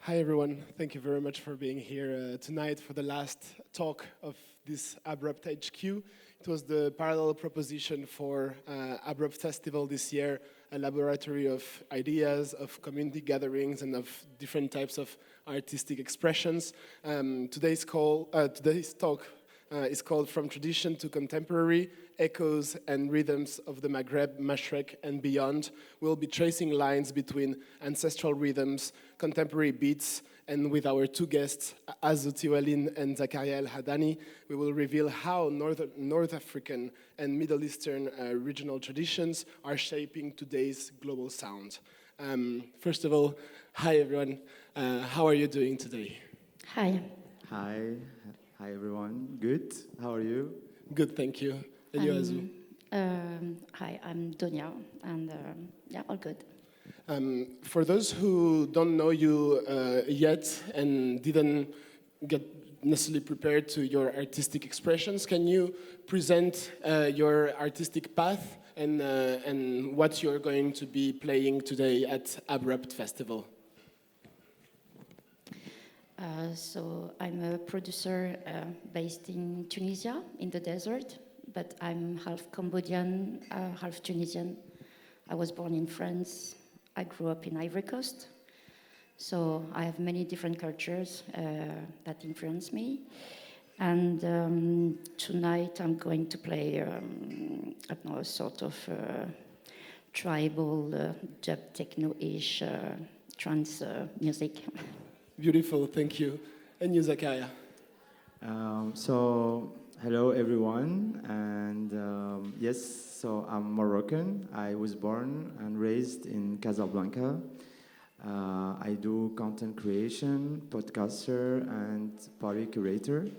Hi everyone, thank you very much for being here tonight for the last talk of this Abrupt HQ. It was the parallel proposition for Abrupt Festival this year, a laboratory of ideas, of community gatherings, and of different types of artistic expressions. Today's talk is called From Tradition to Contemporary, Echoes and Rhythms of the Maghreb, Mashreq and Beyond. We'll be tracing lines between ancestral rhythms, contemporary beats, and with our two guests, Azu Tiwaline and Zakaria El Haddany, we will reveal how North African and Middle Eastern regional traditions are shaping today's global sound. First of all, hi everyone. How are you doing today? Hi. Hi. Hi everyone. Good. How are you? Good, thank you. And you, Azu? Hi, I'm Donia, and all good. For those who don't know you yet and didn't get necessarily prepared to your artistic expressions, can you present your artistic path and what you're going to be playing today at Abrupt Festival? So I'm a producer based in Tunisia, in the desert, but I'm half Cambodian, half Tunisian. I was born in France. I grew up in Ivory Coast. So I have many different cultures that influence me. And tonight I'm going to play, I don't know, a sort of tribal, dub techno-ish trance music. Beautiful, thank you. And you, Zakaria? Hello everyone, and yes, so I'm Moroccan. I was born and raised in Casablanca. I do content creation, podcaster, and party curator.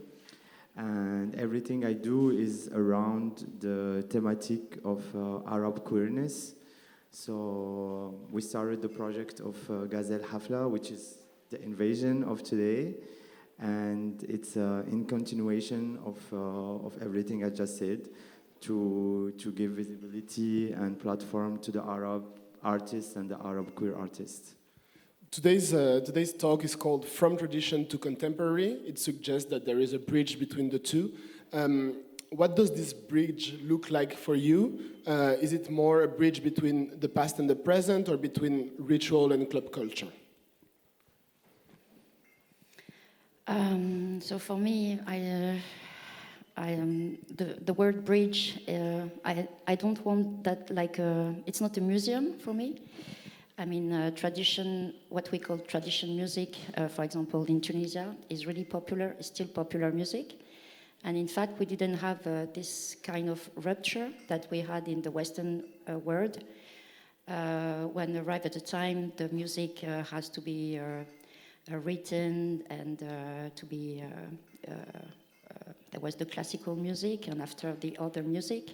And everything I do is around the thematic of Arab queerness. So we started the project of Gazelle Hafla, which is the invasion of today. And it's in continuation of everything I just said, to give visibility and platform to the Arab artists and the Arab queer artists. Today's talk is called From Tradition to Contemporary. It suggests that there is a bridge between the two. What does this bridge look like for you? Is it more a bridge between the past and the present, or between ritual and club culture? So for me, the word bridge, I don't want that like it's not a museum for me. I mean, tradition, what we call tradition music, for example, in Tunisia, is really popular, is still popular music. And in fact, we didn't have this kind of rupture that we had in the Western world. When arrived at the time, the music has to be written and to be there was the classical music and after the other music,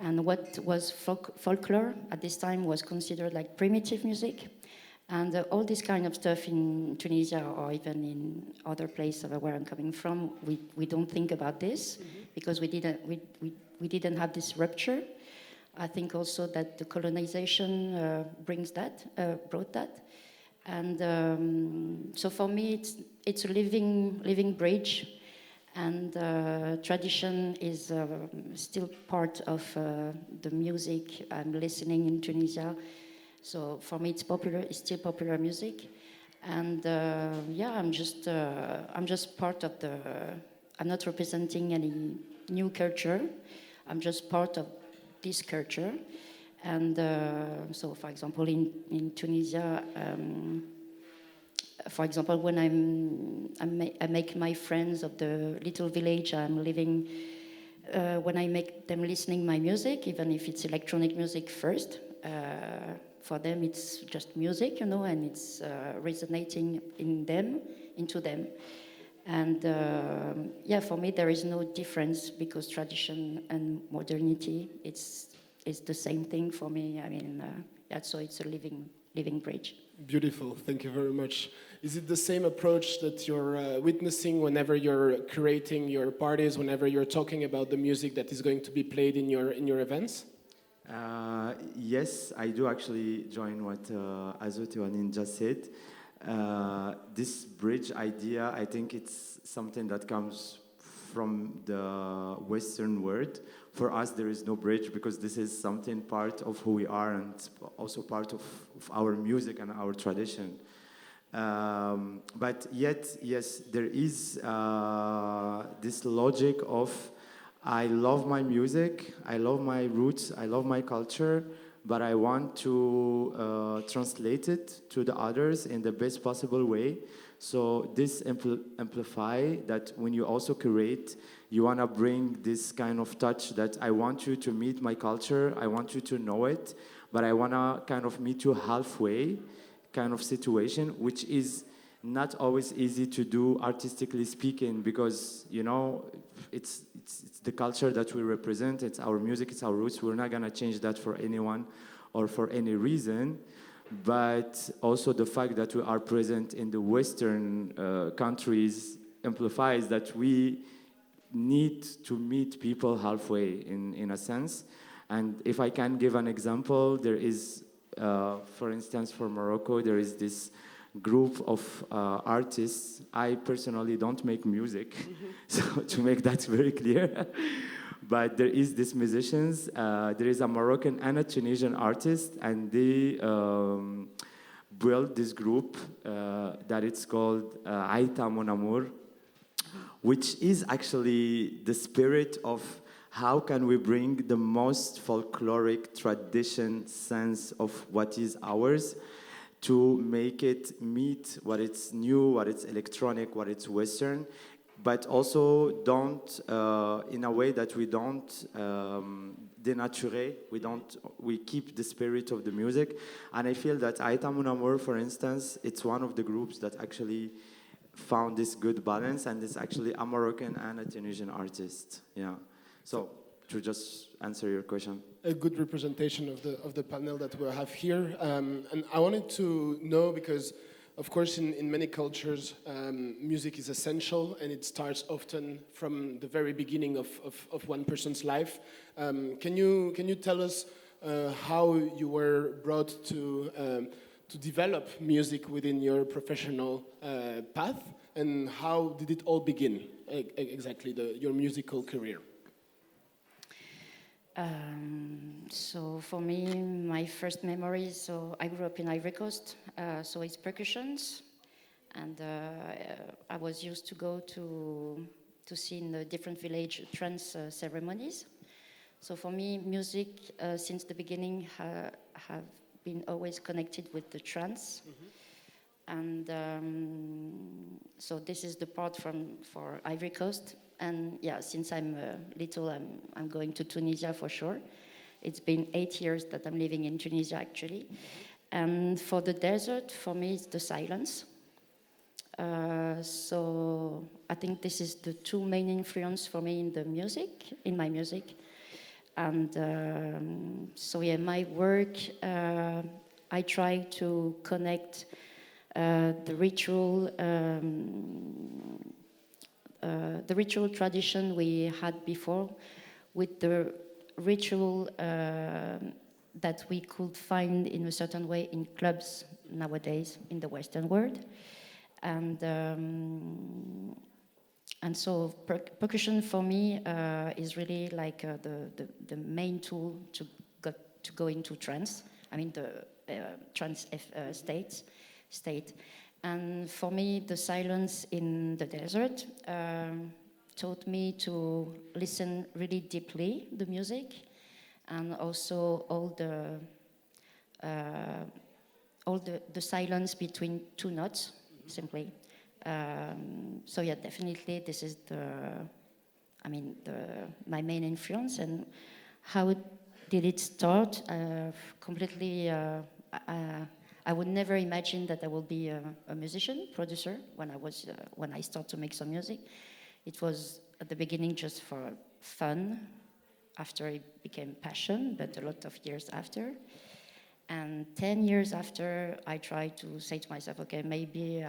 and what was folklore at this time was considered like primitive music, and all this kind of stuff in Tunisia or even in other places where I'm coming from, we don't think about this because we didn't have this rupture. I think also that the colonization brought that. And so for me, it's a living bridge, and tradition is still part of the music I'm listening in Tunisia. So for me, it's still popular music, and I'm just part of the. I'm not representing any new culture. I'm just part of this culture. And so, for example, in Tunisia, for example, when I make my friends of the little village I'm living, when I make them listening my music, even if it's electronic music first, for them it's just music, and it's resonating into them. And for me there is no difference because tradition and modernity, it's the same thing for me. I mean, so it's a living bridge. Beautiful, thank you very much. Is it the same approach that you're witnessing whenever you're curating your parties, whenever you're talking about the music that is going to be played in your events? Yes, I do actually join what Azu Tiwaline just said. This bridge idea, I think it's something that comes from the Western world. For us, there is no bridge because this is something part of who we are and also part of our music and our tradition. But yet, yes, there is this logic of I love my music, I love my roots, I love my culture, but I want to translate it to the others in the best possible way. So this amplify that when you also create, you want to bring this kind of touch that I want you to meet my culture, I want you to know it, but I want to kind of meet you halfway kind of situation, which is not always easy to do artistically speaking because, you know, it's the culture that we represent, it's our music, it's our roots. We're not going to change that for anyone or for any reason. But also the fact that we are present in the Western countries amplifies that we need to meet people halfway in a sense. And if I can give an example, there is, for instance, for Morocco, there is this group of artists. I personally don't make music, so to make that very clear. But there is these musicians. There is a Moroccan and a Tunisian artist, and they built this group that it's called Aïta Mon Amour, which is actually the spirit of how can we bring the most folkloric tradition sense of what is ours to make it meet what it's new, what it's electronic, what it's Western, but also don't, in a way that we don't dénaturer, we keep the spirit of the music. And I feel that Aïta Mon Amour, for instance, it's one of the groups that actually found this good balance, and it's actually a Moroccan and a Tunisian artist. Yeah. So to just answer your question. A good representation of the panel that we have here. And I wanted to know, because of course in many cultures music is essential and it starts often from the very beginning of one person's life. Can you tell us how you were brought to develop music within your professional path, and how did it all begin, exactly, your musical career? So for me, my first memories, so I grew up in Ivory Coast, so it's percussions, and I was used to go to see in the different village trance ceremonies. So for me, music since the beginning have been always connected with the trance. And so this is the part for Ivory Coast. And yeah, since I'm little, I'm going to Tunisia for sure. It's been 8 years that I'm living in Tunisia, actually. And for the desert, for me, it's the silence. So I think this is the two main influence for me in my music. And so yeah, my work, I try to connect the ritual tradition we had before with the ritual that we could find in a certain way in clubs nowadays in the Western world. And so percussion for me is really like the main tool to go into trance. I mean the trance state. And for me, the silence in the desert taught me to listen really deeply the music, and also all the silence between two notes, simply. So yeah, definitely this is my main influence. And how did it start? Completely. I would never imagine that I will be a musician, producer, when I start to make some music. It was at the beginning just for fun. After it became passion, but a lot of years after. And 10 years after, I tried to say to myself, okay, maybe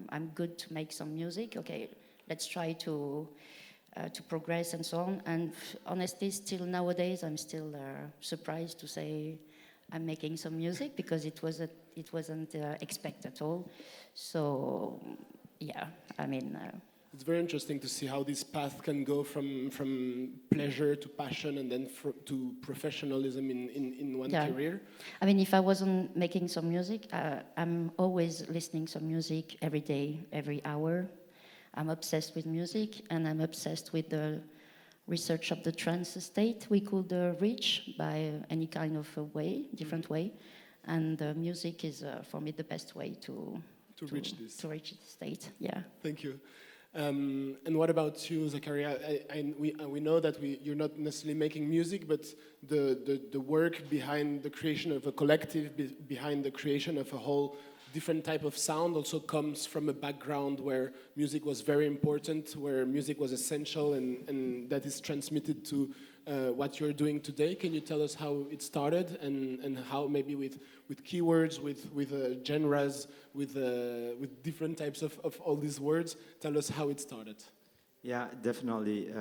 I'm good to make some music. Okay, let's try to progress and so on. And honestly, still nowadays, I'm still surprised to say I'm making some music because it wasn't expected at all. So yeah, I mean. It's very interesting to see how this path can go from pleasure to passion and then to professionalism in one career. I mean, if I wasn't making some music, I'm always listening some music every day, every hour. I'm obsessed with music, and I'm obsessed with the research of the trance state we could reach by any kind of a way, different way. And music is, for me, the best way to reach this. To reach the state, yeah. Thank you. And what about you, Zakaria? We know that you're not necessarily making music, but the work behind the creation of a collective, behind the creation of a whole different type of sound also comes from a background where music was very important, where music was essential, and that is transmitted to what you're doing today. Can you tell us how it started and how maybe with keywords, with genres, with different types of all these words, tell us how it started. Yeah, definitely.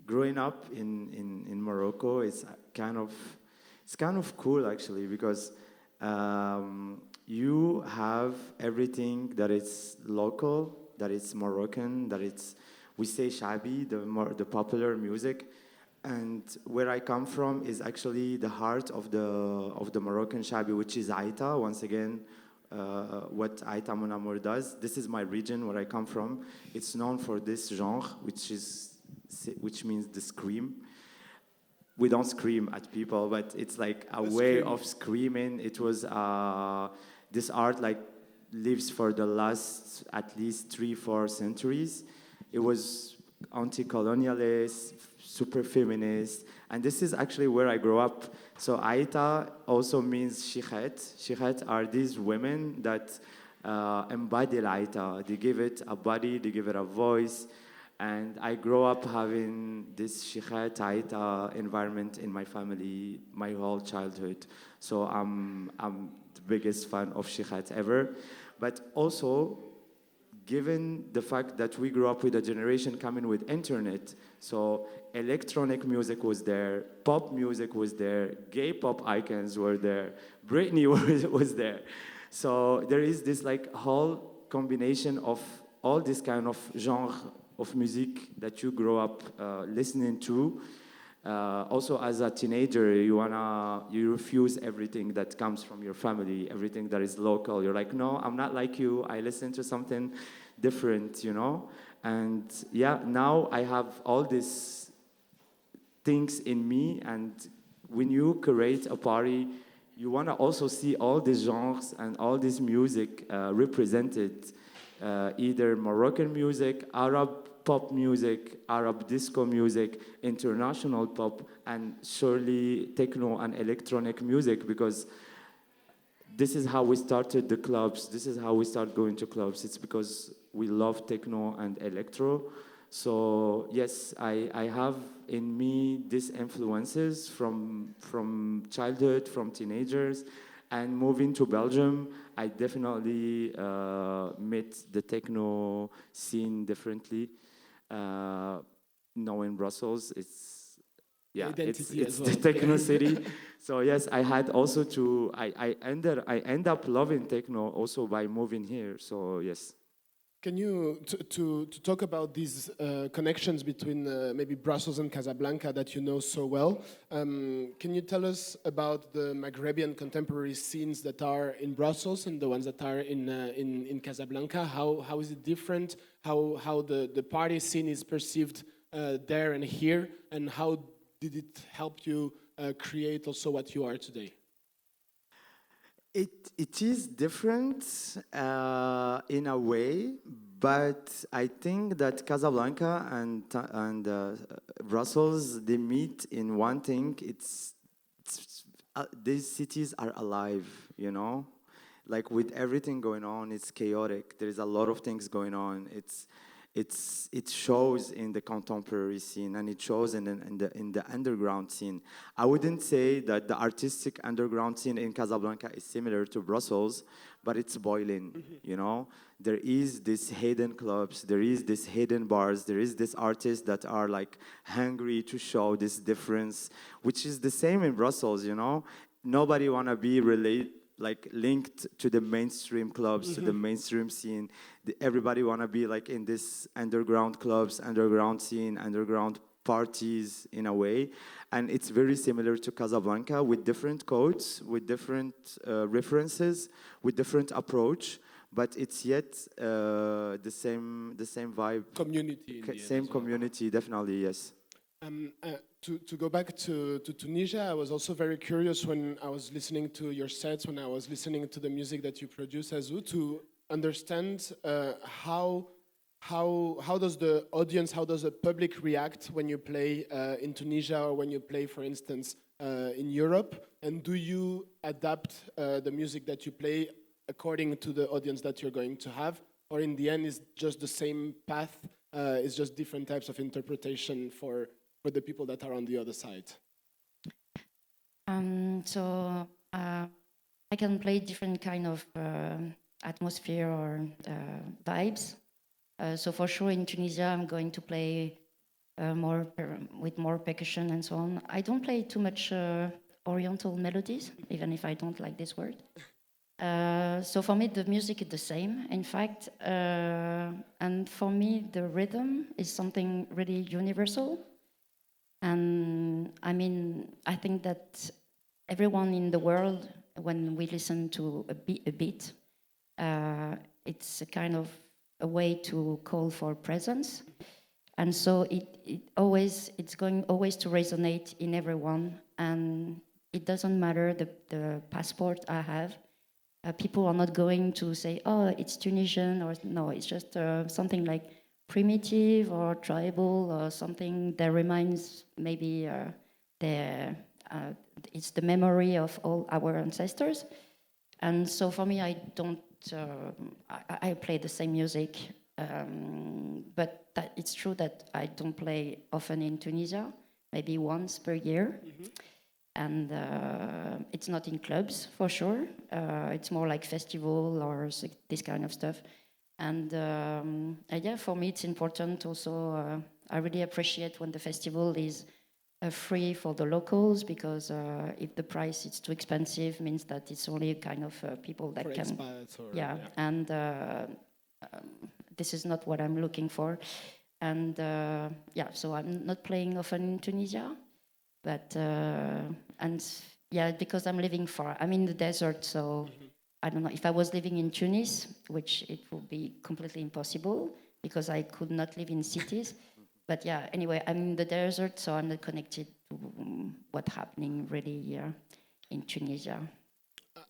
Growing up in Morocco, it's kind of cool actually, because you have everything that is local, that is Moroccan, that it's, we say shabi, the popular music. And where I come from is actually the heart of the Moroccan shabi, which is Aïta. Once again, what Aïta Mon Amour does. This is my region where I come from. It's known for this genre, which means the scream. We don't scream at people, but it's like a way of screaming. It was this art like lives for the last at least 3-4 centuries. It was anti-colonialist, super feminist, and this is actually where I grew up. So Aïta also means shikhet. Shikhet are these women that embody Aïta. They give it a body, they give it a voice. And I grew up having this shikhet Aïta environment in my family my whole childhood. So I'm the biggest fan of shikhet ever. But also, given the fact that we grew up with a generation coming with internet, so electronic music was there, pop music was there, gay pop icons were there, Britney was there. So there is this like whole combination of all this kind of genre of music that you grow up listening to. Also, as a teenager, you refuse everything that comes from your family, everything that is local. You're like, no, I'm not like you. I listen to something different, you know. And yeah, now I have all these things in me. And when you curate a party, you want to also see all these genres and all this music represented. Either Moroccan music, Arab pop music, Arab disco music, international pop, and surely techno and electronic music, because this is how we started the clubs. This is how we start going to clubs. It's because we love techno and electro. So yes, I have in me these influences from childhood, from teenagers. And moving to Belgium, I definitely met the techno scene differently. Knowing Brussels, it's the techno city. So yes, I had also to. I end up loving techno also by moving here. So yes. Can you to talk about these connections between maybe Brussels and Casablanca that you know so well? Can you tell us about the Maghrebian contemporary scenes that are in Brussels and the ones that are in Casablanca? How is it different? How the party scene is perceived there and here, and how did it help you create also what you are today? It is different in a way, but I think that Casablanca and Brussels, they meet in one thing. These cities are alive, you know. Like with everything going on, it's chaotic. There is a lot of things going on. it shows in the contemporary scene, and it shows in the underground scene. I wouldn't say that the artistic underground scene in Casablanca is similar to Brussels, but it's boiling, you know? There is this hidden clubs, there is this hidden bars, there is this artists that are like hungry to show this difference, which is the same in Brussels, you know? Nobody wanna be linked to the mainstream clubs, to the mainstream scene. Everybody wanna be like in this underground clubs, underground scene, underground parties in a way. And it's very similar to Casablanca with different codes, with different references, with different approach, but it's yet the same vibe. Community. Same community, definitely, yes. To go back to Tunisia, I was also very curious when I was listening to your sets, when I was listening to the music that you produce, Azu, to understand how does the audience, how does the public react when you play in Tunisia or when you play, for instance, in Europe? And do you adapt the music that you play according to the audience that you're going to have? Or in the end, is just the same path, it's just different types of interpretation for the people that are on the other side? I can play different kind of atmosphere or vibes. So for sure in Tunisia, I'm going to play with more percussion and so on. I don't play too much oriental melodies, even if I don't like this word. So for me, the music is the same, in fact. And for me, the rhythm is something really universal. And I mean, I think that everyone in the world, when we listen to a beat, it's a kind of a way to call for presence. And so it's going always to resonate in everyone. And it doesn't matter the passport I have. People are not going to say, oh, it's Tunisian, or no, it's just something like primitive or tribal or something that reminds maybe it's the memory of all our ancestors. And so for me, I don't, I play the same music, but it's true that I don't play often in Tunisia, maybe once per year. And it's not in clubs, for sure. It's more like festival or this kind of stuff. And yeah, for me, it's important also. I really appreciate when the festival is free for the locals, because if the price is too expensive, means that it's only kind of people that can. Expats or, yeah, and this is not what I'm looking for. And yeah, so I'm not playing often in Tunisia, but and yeah, because I'm living far. I'm in the desert, so. I don't know, if I was living in Tunis, which it would be completely impossible because I could not live in cities. But yeah, anyway, I'm in the desert, so I'm not connected to what's happening really here in Tunisia.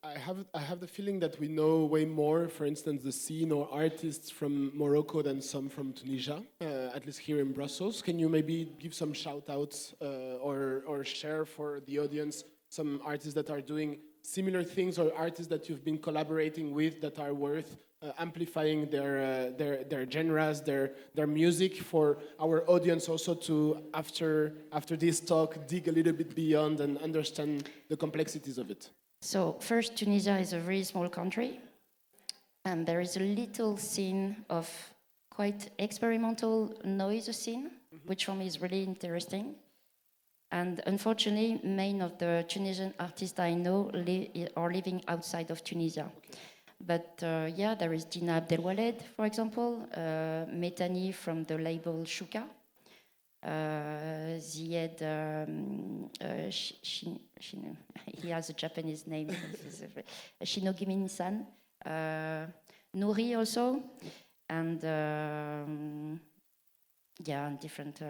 I have the feeling that we know way more, for instance, the scene or artists from Morocco than some from Tunisia, at least here in Brussels. Can you maybe give some shout outs or share for the audience some artists that are doing similar things, or artists that you've been collaborating with that are worth amplifying their genres, their music, for our audience also to, after this talk, dig a little bit beyond and understand the complexities of it? So first, Tunisia is a very small country, and there is a little scene of quite experimental noise scene, which for me is really interesting. And unfortunately, many of the Tunisian artists I know are living outside of Tunisia. Okay. But yeah, there is Dina Abdelwaled, for example, Metani from the label Shuka, Zied, he has a Japanese name, Shinogimi-san, Nouri also, and yeah, different,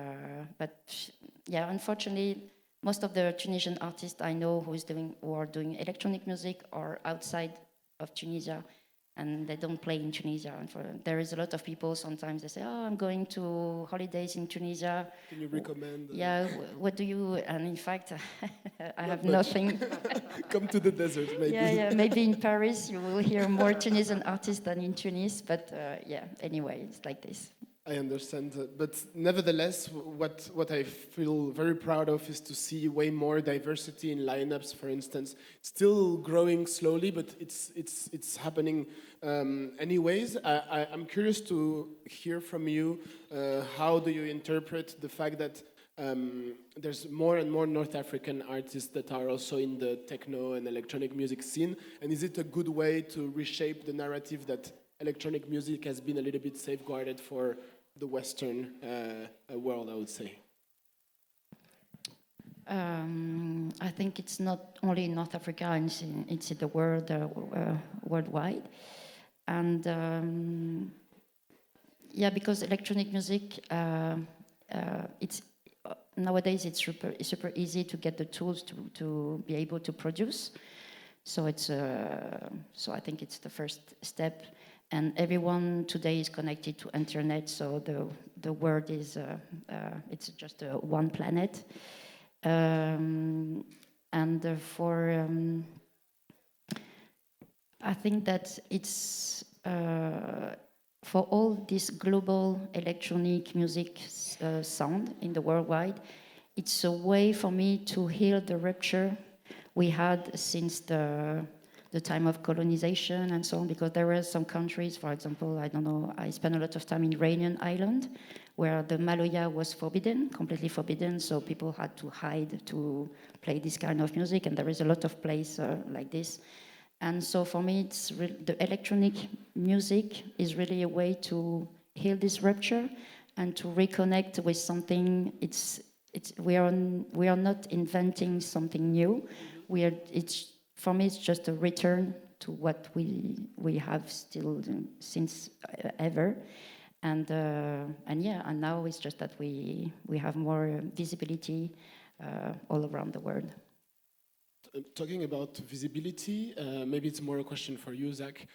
but yeah, unfortunately, most of the Tunisian artists I know who are doing electronic music are outside of Tunisia, and they don't play in Tunisia. And there is a lot of people, sometimes they say, oh, I'm going to holidays in Tunisia. Can you recommend? Yeah, what do you, and in fact, I have nothing. Come to the desert, maybe. Yeah, maybe in Paris you will hear more Tunisian artists than in Tunis, but yeah, anyway, it's like this. I understand, but nevertheless, what I feel very proud of is to see way more diversity in lineups. For instance, still growing slowly, but it's happening anyways. I'm curious to hear from you. How do you interpret the fact that there's more and more North African artists that are also in the techno and electronic music scene, and is it a good way to reshape the narrative that electronic music has been a little bit safeguarded for the Western world, I would say? I think it's not only in North Africa, it's in the world, worldwide. And yeah, because electronic music, it's nowadays it's super easy to get the tools to be able to produce. So so I think it's the first step. And everyone today is connected to internet, so the world is it's just one planet. And I think that it's for all this global electronic music sound in the worldwide, it's a way for me to heal the rupture we had since the time of colonization and so on, because there were some countries, for example, I don't know, I spent a lot of time in Reunion Island, where the Maloya was forbidden, completely forbidden, so people had to hide to play this kind of music, and there is a lot of places like this. And so for me, the electronic music is really a way to heal this rupture and to reconnect with something. We are not inventing something new. For me, it's just a return to what we have still since ever, and now it's just that we have more visibility all around the world. Talking about visibility, maybe it's more a question for you, Zach,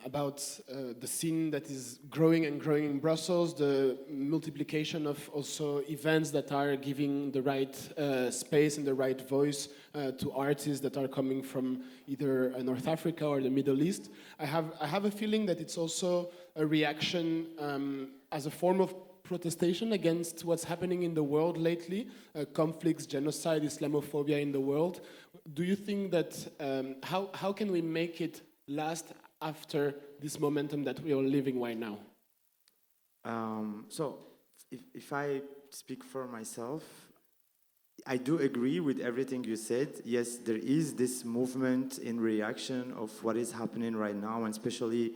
about the scene that is growing and growing in Brussels, the multiplication of also events that are giving the right space and the right voice to artists that are coming from either North Africa or the Middle East. I have a feeling that it's also a reaction as a form of protestation against what's happening in the world lately, conflicts, genocide, Islamophobia in the world. Do you think that, how can we make it last after this momentum that we are living right now? So if I speak for myself, I do agree with everything you said. Yes, there is this movement in reaction of what is happening right now, and especially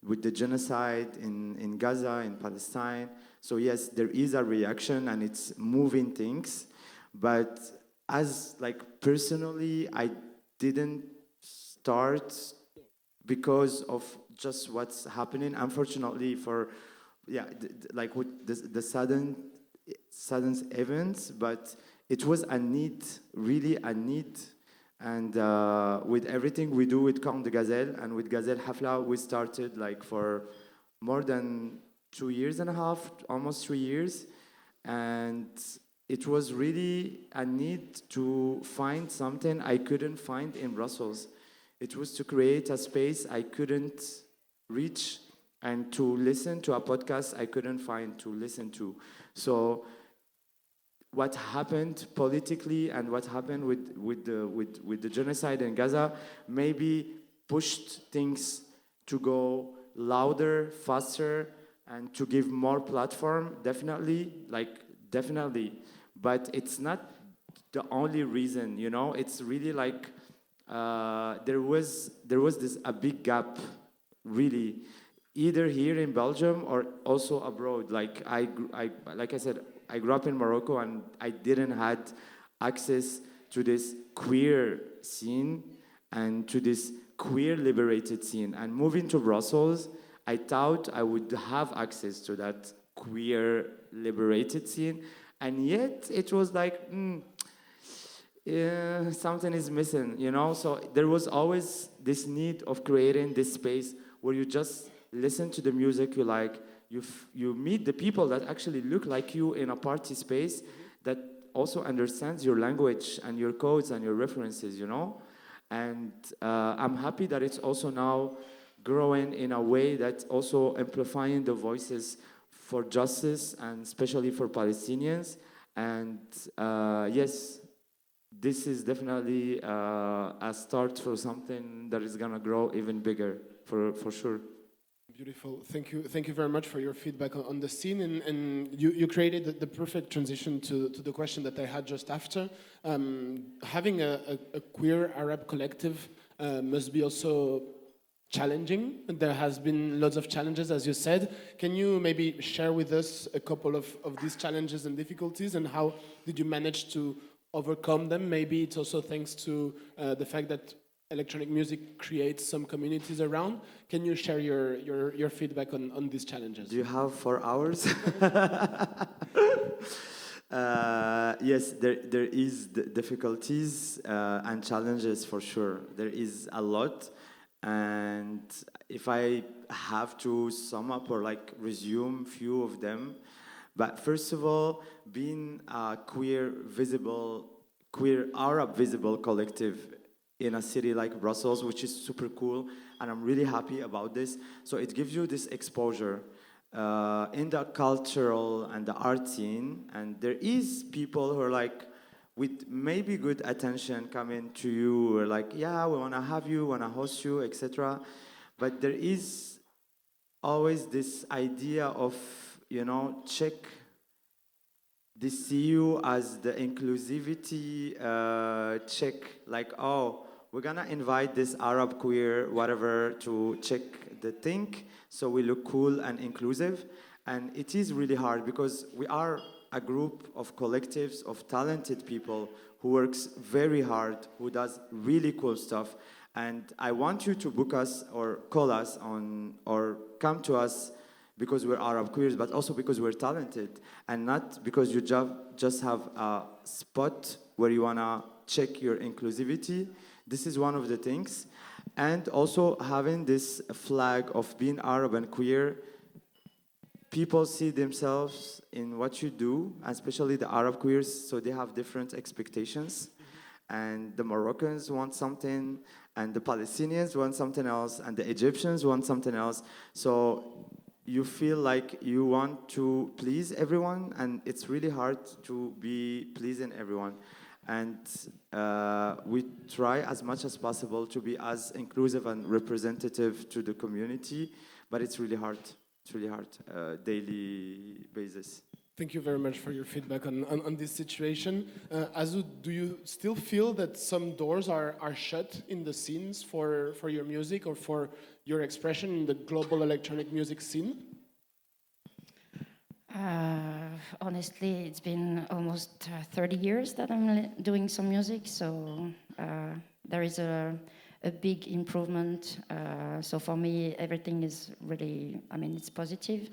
with the genocide in Gaza, in Palestine. So yes, there is a reaction and it's moving things. But as personally, I didn't start because of just what's happening. Unfortunately with the sudden events, but it was a need, really a need. And with everything we do with Camp de Gazelle and with Gazelle Hafla, we started for more than 2.5 years, almost 3 years. And it was really a need to find something I couldn't find in Brussels. It was to create a space I couldn't reach and to listen to a podcast I couldn't find to listen to. So what happened politically and what happened with the genocide in Gaza maybe pushed things to go louder, faster, and to give more platform, definitely. But it's not the only reason, It's really there was a big gap, really, either here in Belgium or also abroad. Like I said, I grew up in Morocco and I didn't had access to this queer scene and to this queer liberated scene. And moving to Brussels, I thought I would have access to that queer liberated scene. And yet it was something is missing, So there was always this need of creating this space where you just listen to the music you like, you meet the people that actually look like you in a party space, that also understands your language and your codes and your references, And I'm happy that it's also now growing in a way that's also amplifying the voices for justice and especially for Palestinians. And yes, this is definitely a start for something that is gonna grow even bigger, for sure. Beautiful. Thank you very much for your feedback on the scene, and you created the perfect transition to the question that I had just after. Having a queer Arab collective must be also challenging. There has been lots of challenges, as you said. Can you maybe share with us a couple of these challenges and difficulties, and how did you manage to overcome them? Maybe it's also thanks to the fact that electronic music creates some communities around. Can you share your feedback on these challenges? Do you have 4 hours? Yes, there is difficulties and challenges for sure. There is a lot, and if I have to sum up or like resume few of them, but first of all, being a queer Arab visible collective in a city like Brussels, which is super cool, and I'm really happy about this. So it gives you this exposure in the cultural and the art scene, and there is people who are like, with maybe good attention coming to you, or like, yeah, we wanna have you, wanna host you, etc. But there is always this idea of, check. They see you as the inclusivity check, like, oh, we're gonna invite this Arab queer, whatever, to check the thing, so we look cool and inclusive. And it is really hard because we are a group of collectives of talented people who works very hard, who does really cool stuff. And I want you to book us or call us on or come to us because we're Arab queers, but also because we're talented, and not because you just have a spot where you wanna check your inclusivity. This is one of the things. And also having this flag of being Arab and queer, people see themselves in what you do, especially the Arab queers, so they have different expectations. And the Moroccans want something, and the Palestinians want something else, and the Egyptians want something else. So you feel like you want to please everyone, and it's really hard to be pleasing everyone. And we try as much as possible to be as inclusive and representative to the community, but it's really hard. It's really hard, daily basis. Thank you very much for your feedback on this situation. Azu, do you still feel that some doors are shut in the scenes for your music or for your expression in the global electronic music scene? Honestly, it's been almost 30 years that I'm doing some music, so there is a big improvement. So for me, everything is really, it's positive.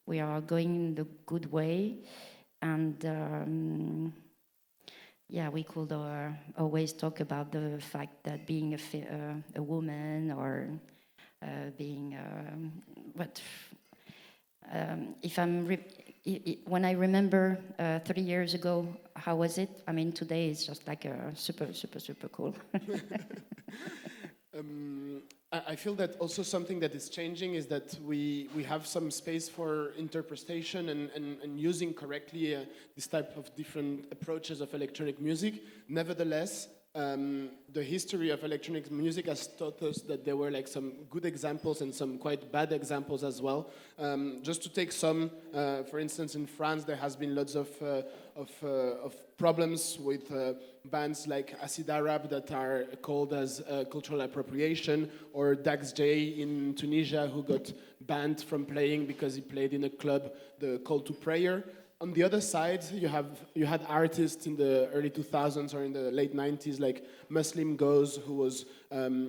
We are going in the good way, and we could always talk about the fact that being a woman or being if when I remember 30 years ago, how was it? Today it's just like super cool. I feel that also something that is changing is that we have some space for interpretation and using correctly this type of different approaches of electronic music. Nevertheless, the history of electronic music has taught us that there were like some good examples and some quite bad examples as well. Just to take some, for instance, in France there has been lots of problems with bands like Acid Arab that are called as cultural appropriation, or Dax J in Tunisia, who got banned from playing because he played in a club, the Call to Prayer. On the other side, you had artists in the early 2000s or in the late 90s like Muslim Goes, who was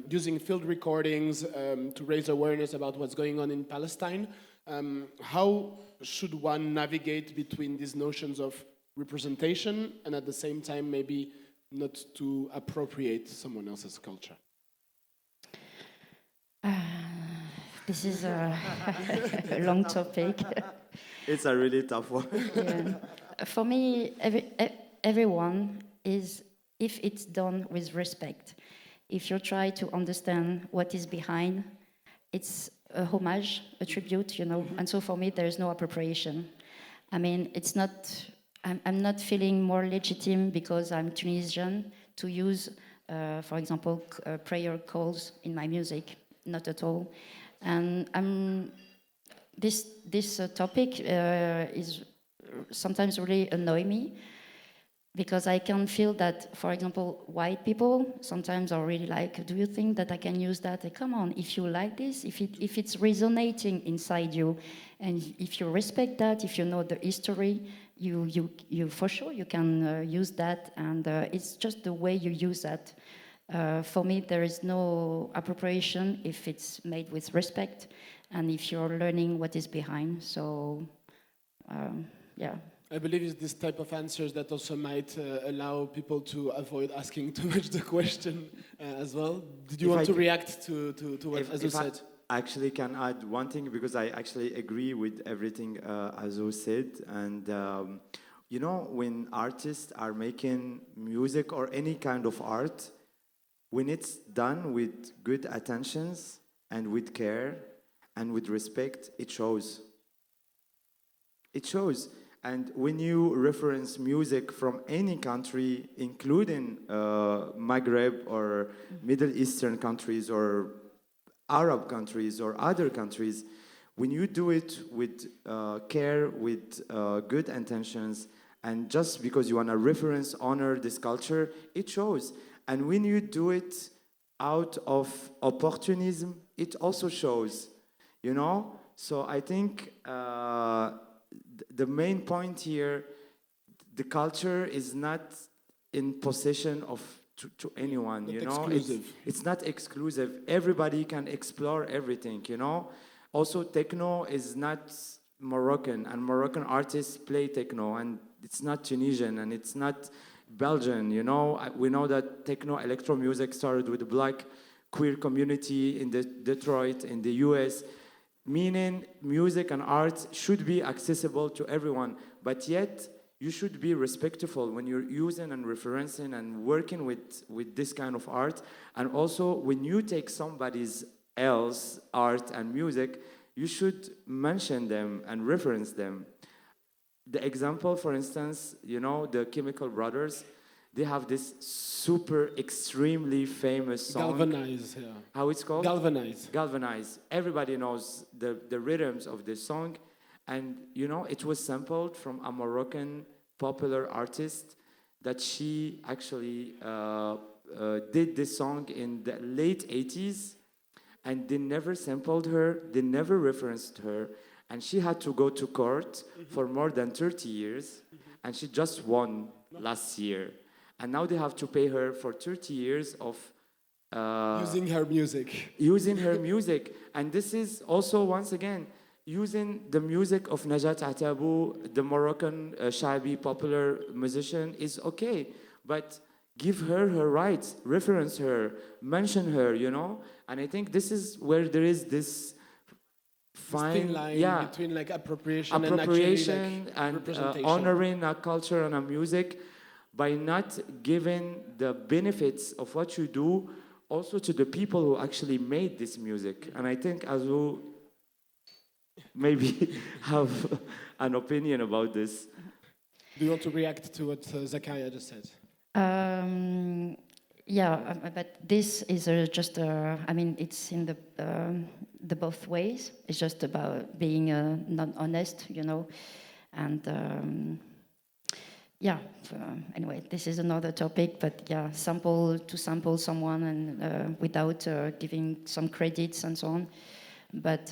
using field recordings to raise awareness about what's going on in Palestine. How should one navigate between these notions of representation and at the same time maybe not to appropriate someone else's culture? This is a long topic. It's a really tough one. Yeah. For me, everyone is, if it's done with respect, if you try to understand what is behind, it's a homage, a tribute, you know. And so for me, there is no appropriation. I mean, it's not. I'm not feeling more legitimate because I'm Tunisian to use, for example, prayer calls in my music. Not at all. And this topic is sometimes really annoy me because I can feel that, for example, white people sometimes are really like, do you think that I can use that? Come on, if you like this, if it's resonating inside you, and if you respect that, if you know the history, you for sure you can use that, and it's just the way you use that. For me, there is no appropriation if it's made with respect, and if you're learning what is behind. So, yeah. I believe it's this type of answers that also might allow people to avoid asking too much the question as well. Did you want to react to what Azu said? I actually can add one thing because I actually agree with everything Azu said. And, you know, when artists are making music or any kind of art, when it's done with good attentions and with care and with respect, it shows. It shows. And when you reference music from any country, including Maghreb or Middle Eastern countries or Arab countries or other countries, when you do it with care, with good intentions, and just because you want to reference, honor this culture, it shows. And when you do it out of opportunism, it also shows, you know? So I think the main point here, the culture is not in possession of to anyone, not you know. Exclusive. It's not exclusive. Everybody can explore everything, you know. Also, techno is not Moroccan, and Moroccan artists play techno, and it's not Tunisian, and it's not Belgian, you know. We know that techno electro music started with the black queer community in Detroit, in the US. Meaning music and art should be accessible to everyone, but yet you should be respectful when you're using and referencing and working with this kind of art. And also when you take somebody's else art and music, you should mention them and reference them. The example, for instance, you know, the Chemical Brothers, they have this super extremely famous song. Galvanize, yeah. How it's called? Galvanize. Galvanize. Everybody knows the rhythms of this song. And, you know, it was sampled from a Moroccan popular artist that she actually did this song in the late 80s. And they never sampled her. They never referenced her. And she had to go to court for more than 30 years. And she just won last year. And now they have to pay her for 30 years of using her music. Using her music. And this is also, once again, using the music of Najat Atabu, the Moroccan Shaabi popular musician, is okay. But give her her rights, reference her, mention her, you know? And I think this is where there is this fine line between like appropriation and actually, like, honoring a culture and a music, by not giving the benefits of what you do also to the people who actually made this music. And I think Azu maybe have an opinion about this. Do you want to react to what Zakaria just said? Yeah, but this is just, I mean, it's in the both ways. It's just about being not honest, you know, and yeah, anyway, this is another topic, but yeah, sample someone and without giving some credits and so on. But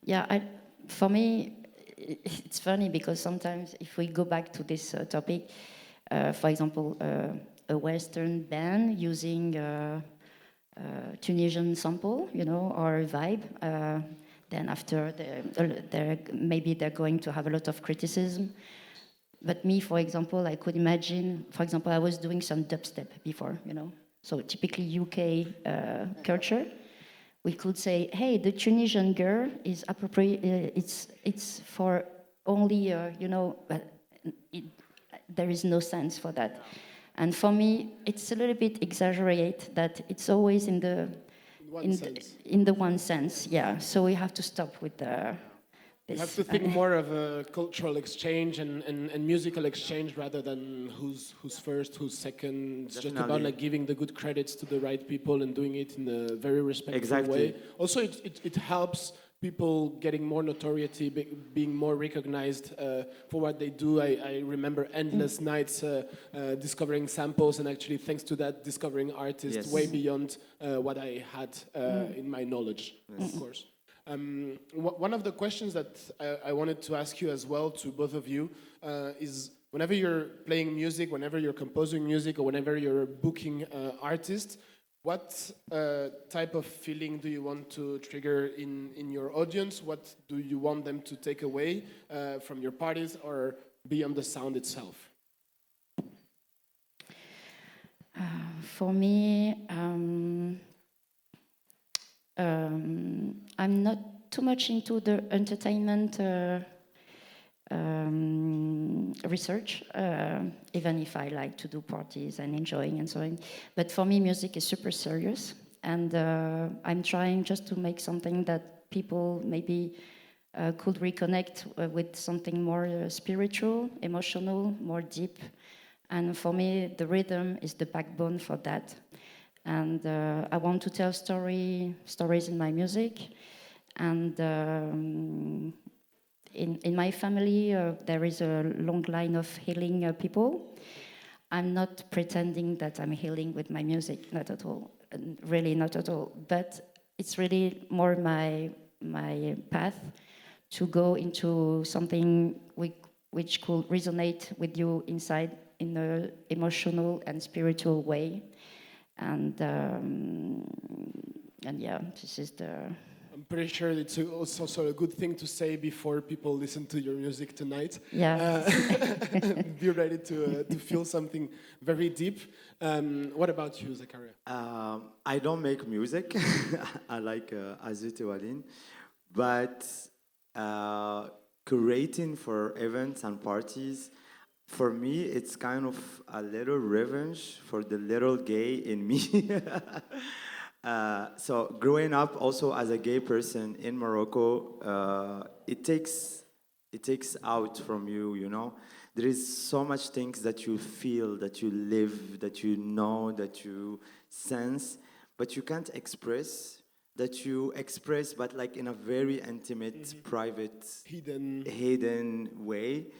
yeah, for me, it's funny because sometimes if we go back to this topic, for example, a Western band using Tunisian sample, you know, or vibe, then after maybe they're going to have a lot of criticism. But me, for example, I could imagine, for example, I was doing some dubstep before, you know, so typically UK culture. We could say, hey, the Tunisian girl is appropriate, it's for only, you know, there is no sense for that. And for me, it's a little bit exaggerate that it's always in the in the one sense, yeah. So we have to stop with the. You have to think more of a cultural exchange and musical exchange rather than who's first, who's second. It's just about like giving the good credits to the right people and doing it in a very respectful way. Also, it helps people getting more notoriety, being more recognized for what they do. I remember endless nights discovering samples and actually thanks to that discovering artists way beyond what I had in my knowledge, of course. One of the questions that I wanted to ask you as well to both of you is whenever you're playing music, whenever you're composing music, or whenever you're booking artists, what type of feeling do you want to trigger in your audience? What do you want them to take away from your parties or beyond the sound itself? For me, I'm not too much into the entertainment research, even if I like to do parties and enjoying and so on. But for me, music is super serious, and I'm trying just to make something that people maybe could reconnect with something more spiritual, emotional, more deep. And for me, the rhythm is the backbone for that. And I want to tell stories in my music. And in my family, there is a long line of healing people. I'm not pretending that I'm healing with my music, not at all, really not at all. But it's really more my path to go into something which could resonate with you inside in an emotional and spiritual way. And yeah, this is the. I'm pretty sure it's also a good thing to say before people listen to your music tonight. Yeah. Be ready to feel something very deep. What about you, Zakaria? I don't make music. I like Azu Tiwaline, but curating for events and parties. For me, it's kind of a little revenge for the little gay in me. So growing up also as a gay person in Morocco, it takes out from you, you know. There is so much things that you feel, that you live, that you know, that you sense, but you can't express, that you express, but like in a very intimate, private, hidden way.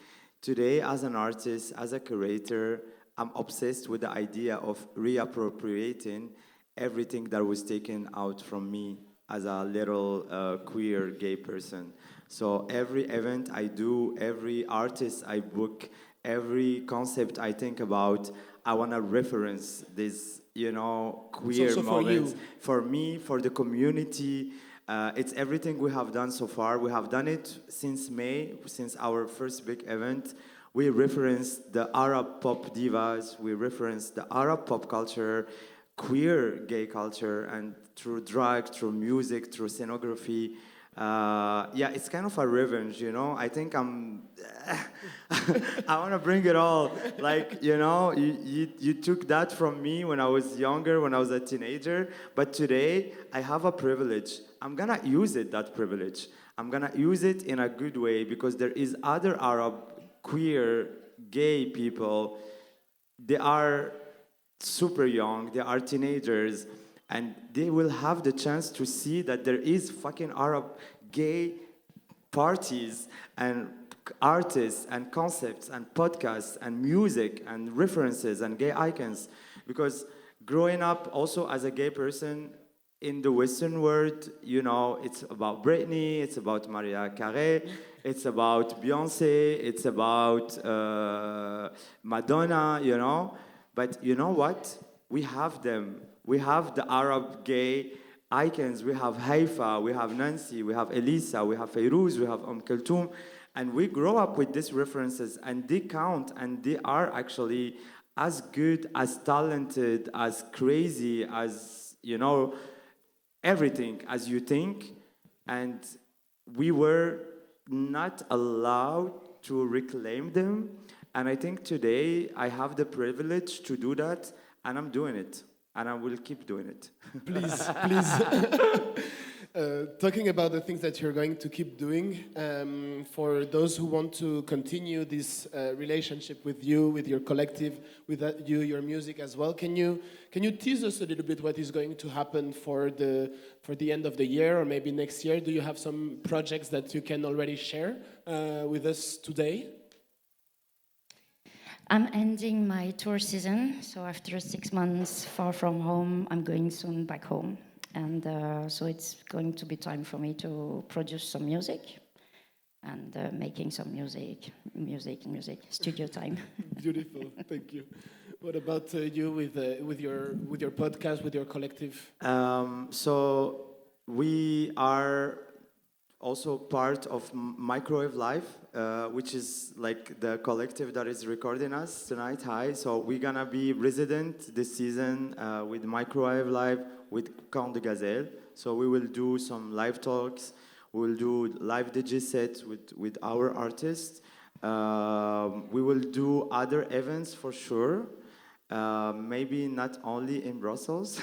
Today, as an artist, as a curator, I'm obsessed with the idea of reappropriating everything that was taken out from me as a little queer gay person. So every event I do, every artist I book, every concept I think about, I want to reference this, you know, queer moments. For me, for the community. It's everything we have done so far. We have done it since May, since our first big event. We referenced the Arab pop divas. We referenced the Arab pop culture, queer gay culture, and through drag, through music, through scenography. Yeah, it's kind of a revenge, you know. I think I want to bring it all. Like, you know, you took that from me when I was younger, when I was a teenager. But today, I have a privilege. I'm going to use it, that privilege. I'm going to use it in a good way because there is other Arab, queer, gay people. They are super young. They are teenagers. And they will have the chance to see that there is fucking Arab gay parties and artists and concepts and podcasts and music and references and gay icons. Because growing up also as a gay person in the Western world, you know, it's about Britney, it's about Mariah Carey, it's about Beyonce, it's about Madonna, you know. But you know what? We have them. We have the Arab gay icons. We have Haifa, we have Nancy, we have Elisa, we have Fayrouz, we have Kulthum. And we grow up with these references, and they count, and they are actually as good, as talented, as crazy, as, you know, everything as you think. And we were not allowed to reclaim them. And I think today I have the privilege to do that, and I'm doing it. and I will keep doing it. Please, please. Talking about the things that you're going to keep doing, for those who want to continue this relationship with you, with your collective, with you, your music as well, can you tease us a little bit what is going to happen for the end of the year or maybe next year? Do you have some projects that you can already share with us today? I'm ending my tour season, so after 6 months far from home, I'm going soon back home. And so it's going to be time for me to produce some music and making some music, studio time. Beautiful, thank you. What about you with your podcast, with your collective? So we are also part of Microwave Live, which is like the collective that is recording us tonight. Hi, so we're gonna be resident this season with Microwave Live with Count de Gazelle. So we will do some live talks. We will do live DJ sets with our artists. We will do other events for sure. Maybe not only in Brussels.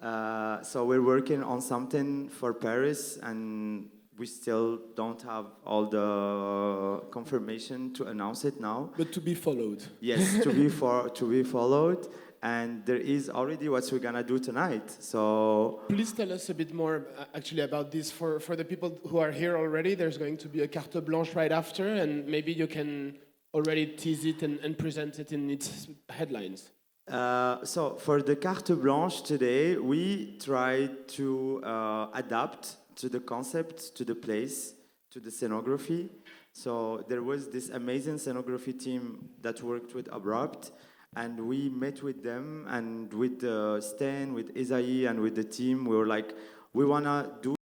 So we're working on something for Paris, and we still don't have all the confirmation to announce it now. But to be followed. Yes, to be followed. And there is already what we're gonna do tonight. So please tell us a bit more actually about this for the people who are here already. There's going to be a carte blanche right after, and maybe you can already tease it and present it in its headlines. So for the carte blanche today, we tried to adapt to the concept, to the place, to the scenography. So there was this amazing scenography team that worked with Abrupt, and we met with them and with Stan, with Isai, and with the team. We were like, we wanna do